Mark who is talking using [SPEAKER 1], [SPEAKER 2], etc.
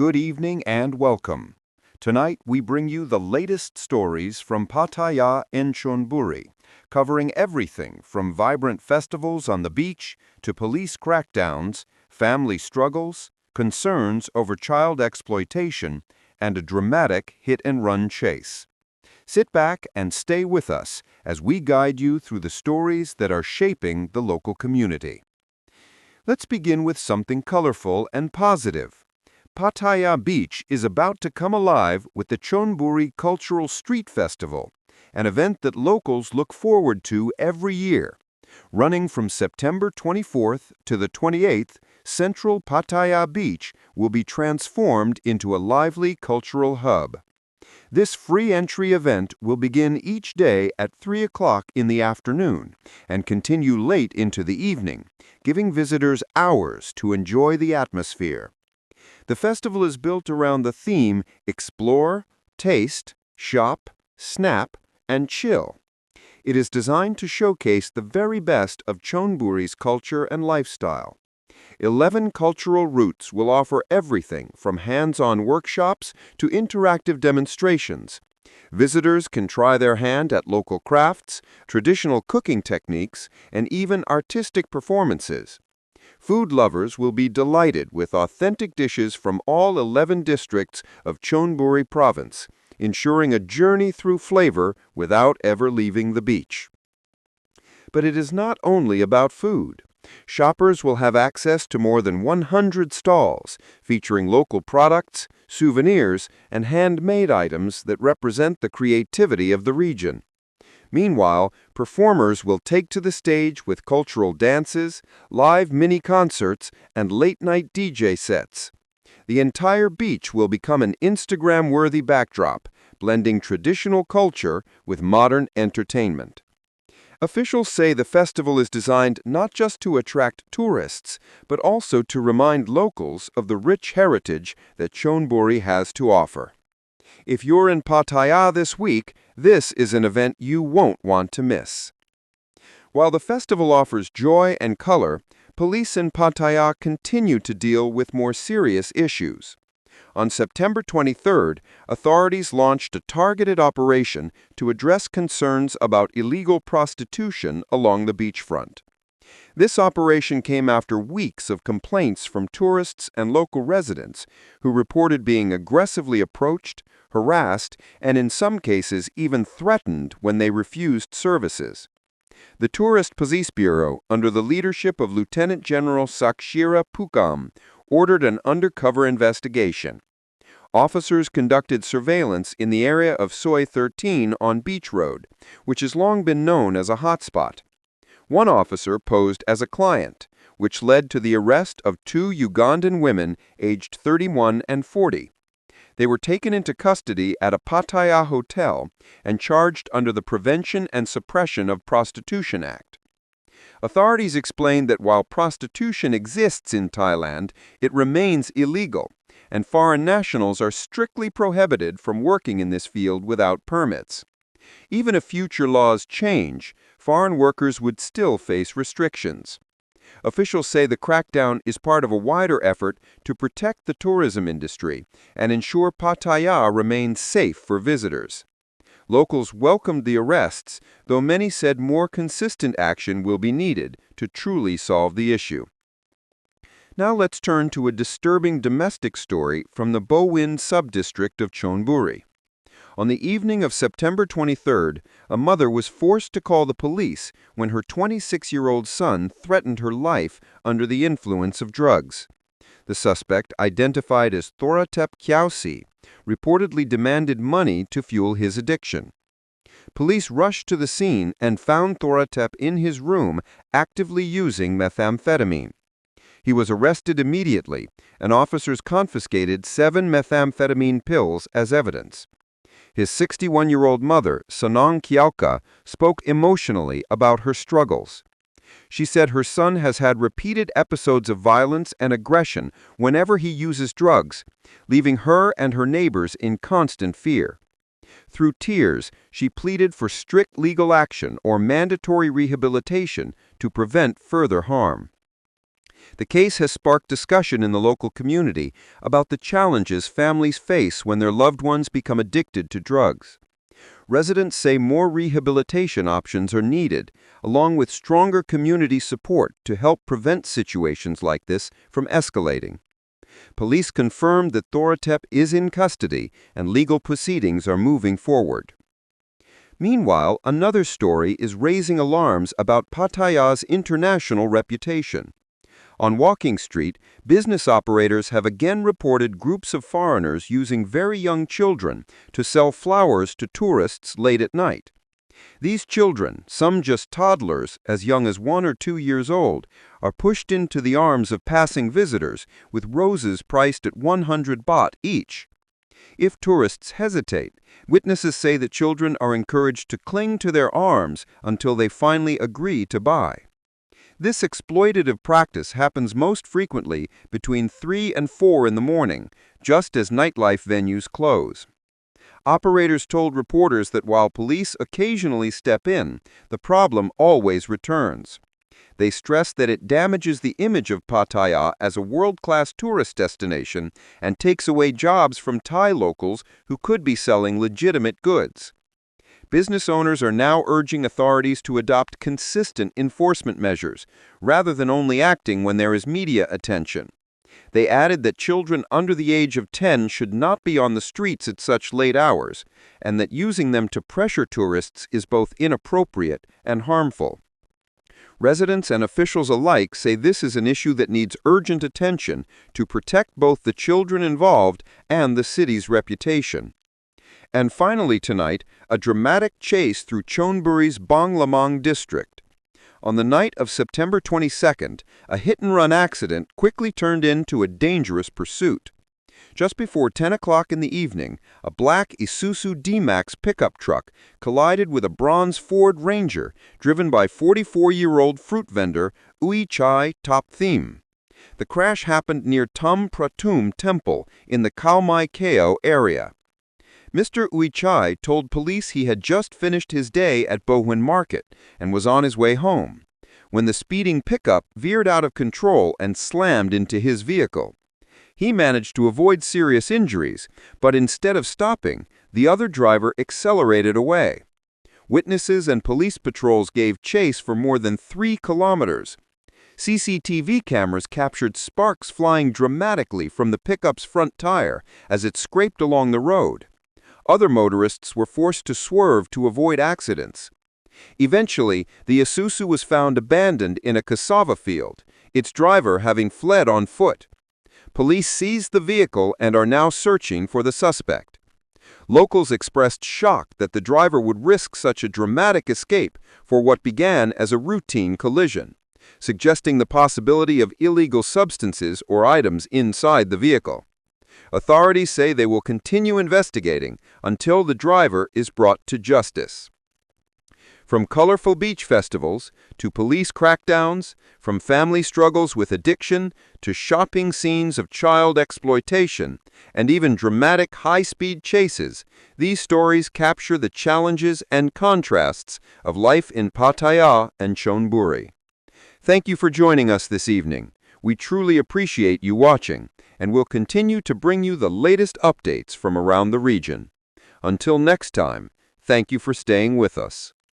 [SPEAKER 1] good evening and welcome. Tonight we bring you the latest stories from Pattaya and Chonburi, covering everything from vibrant festivals on the beach to police crackdowns, family struggles, concerns over child exploitation, and a dramatic hit-and-run chase. Sit back and stay with us as we guide you through the stories that are shaping the local community. Let's begin with something colorful and positive. Pattaya Beach is about to come alive with the Chonburi Cultural Street Festival, an event that locals look forward to every year. Running from September 24th to the 28th, central Pattaya Beach will be transformed into a lively cultural hub. This free entry event will begin each day at 3 o'clock in the afternoon and continue late into the evening, giving visitors hours to enjoy the atmosphere. The festival is built around the theme Explore, Taste, Shop, Snap, and Chill. It is designed to showcase the very best of Chonburi's culture and lifestyle. 11 cultural routes will offer everything from hands-on workshops to interactive demonstrations. Visitors can try their hand at local crafts, traditional cooking techniques, and even artistic performances. Food lovers will be delighted with authentic dishes from all 11 districts of Chonburi Province, ensuring a journey through flavor without ever leaving the beach. But it is not only about food. Shoppers will have access to more than 100 stalls featuring local products, souvenirs, and handmade items that represent the creativity of the region. Meanwhile, performers will take to the stage with cultural dances, live mini-concerts, and late-night DJ sets. The entire beach will become an Instagram-worthy backdrop, blending traditional culture with modern entertainment. Officials say the festival is designed not just to attract tourists, but also to remind locals of the rich heritage that Chonburi has to offer. If you're in Pattaya this week, this is an event you won't want to miss. While the festival offers joy and color, police in Pattaya continue to deal with more serious issues. On September 23rd, authorities launched a targeted operation to address concerns about illegal prostitution along the beachfront. This operation came after weeks of complaints from tourists and local residents who reported being aggressively approached, harassed, and in some cases even threatened when they refused services. The Tourist Police Bureau, under the leadership of Lieutenant General Sakshira Pukam, ordered an undercover investigation. Officers conducted surveillance in the area of Soi 13 on Beach Road, which has long been known as a hotspot. One officer posed as a client, which led to the arrest of 2 Ugandan women aged 31 and 40. They were taken into custody at a Pattaya hotel and charged under the Prevention and Suppression of Prostitution Act. Authorities explained that while prostitution exists in Thailand, it remains illegal, and foreign nationals are strictly prohibited from working in this field without permits. Even if future laws change, foreign workers would still face restrictions. Officials say the crackdown is part of a wider effort to protect the tourism industry and ensure Pattaya remains safe for visitors. Locals welcomed the arrests, though many said more consistent action will be needed to truly solve the issue. Now let's turn to a disturbing domestic story from the Bowin sub-district of Chonburi. On the evening of September 23rd, a mother was forced to call the police when her 26-year-old son threatened her life under the influence of drugs. The suspect, identified as Thoratep Kyausi, reportedly demanded money to fuel his addiction. Police rushed to the scene and found Thoratep in his room actively using methamphetamine. He was arrested immediately, and officers confiscated 7 methamphetamine pills as evidence. His 61-year-old mother, Sonong Kyauka, spoke emotionally about her struggles. She said her son has had repeated episodes of violence and aggression whenever he uses drugs, leaving her and her neighbors in constant fear. Through tears, she pleaded for strict legal action or mandatory rehabilitation to prevent further harm. The case has sparked discussion in the local community about the challenges families face when their loved ones become addicted to drugs. Residents say more rehabilitation options are needed, along with stronger community support to help prevent situations like this from escalating. Police confirmed that Thoratep is in custody and legal proceedings are moving forward. Meanwhile, another story is raising alarms about Pattaya's international reputation. On Walking Street, business operators have again reported groups of foreigners using very young children to sell flowers to tourists late at night. These children, some just toddlers as young as 1 or 2 years old, are pushed into the arms of passing visitors with roses priced at 100 baht each. If tourists hesitate, witnesses say that children are encouraged to cling to their arms until they finally agree to buy. This exploitative practice happens most frequently between 3 and 4 in the morning, just as nightlife venues close. Operators told reporters that while police occasionally step in, the problem always returns. They stress that it damages the image of Pattaya as a world-class tourist destination and takes away jobs from Thai locals who could be selling legitimate goods. Business owners are now urging authorities to adopt consistent enforcement measures, rather than only acting when there is media attention. They added that children under the age of 10 should not be on the streets at such late hours, and that using them to pressure tourists is both inappropriate and harmful. Residents and officials alike say this is an issue that needs urgent attention to protect both the children involved and the city's reputation. And finally tonight, a dramatic chase through Chonburi's Banglamang district. On the night of September 22nd, a hit-and-run accident quickly turned into a dangerous pursuit. Just before 10 o'clock in the evening, a black Isuzu D-Max pickup truck collided with a bronze Ford Ranger driven by 44-year-old fruit vendor Ui Chai Top Theme. The crash happened near Tum Pratum Temple in the Khao Mai Keo area. Mr. Uichai told police he had just finished his day at Bowen Market and was on his way home, when the speeding pickup veered out of control and slammed into his vehicle. He managed to avoid serious injuries, but instead of stopping, the other driver accelerated away. Witnesses and police patrols gave chase for more than 3 kilometers. CCTV cameras captured sparks flying dramatically from the pickup's front tire as it scraped along the road. Other motorists were forced to swerve to avoid accidents. Eventually, the Isuzu was found abandoned in a cassava field, its driver having fled on foot. Police seized the vehicle and are now searching for the suspect. Locals expressed shock that the driver would risk such a dramatic escape for what began as a routine collision, suggesting the possibility of illegal substances or items inside the vehicle. Authorities say they will continue investigating until the driver is brought to justice. From colorful beach festivals to police crackdowns, from family struggles with addiction to shopping scenes of child exploitation, and even dramatic high-speed chases, these stories capture the challenges and contrasts of life in Pattaya and Chonburi. Thank you for joining us this evening. We truly appreciate you watching, and we'll continue to bring you the latest updates from around the region. Until next time, thank you for staying with us.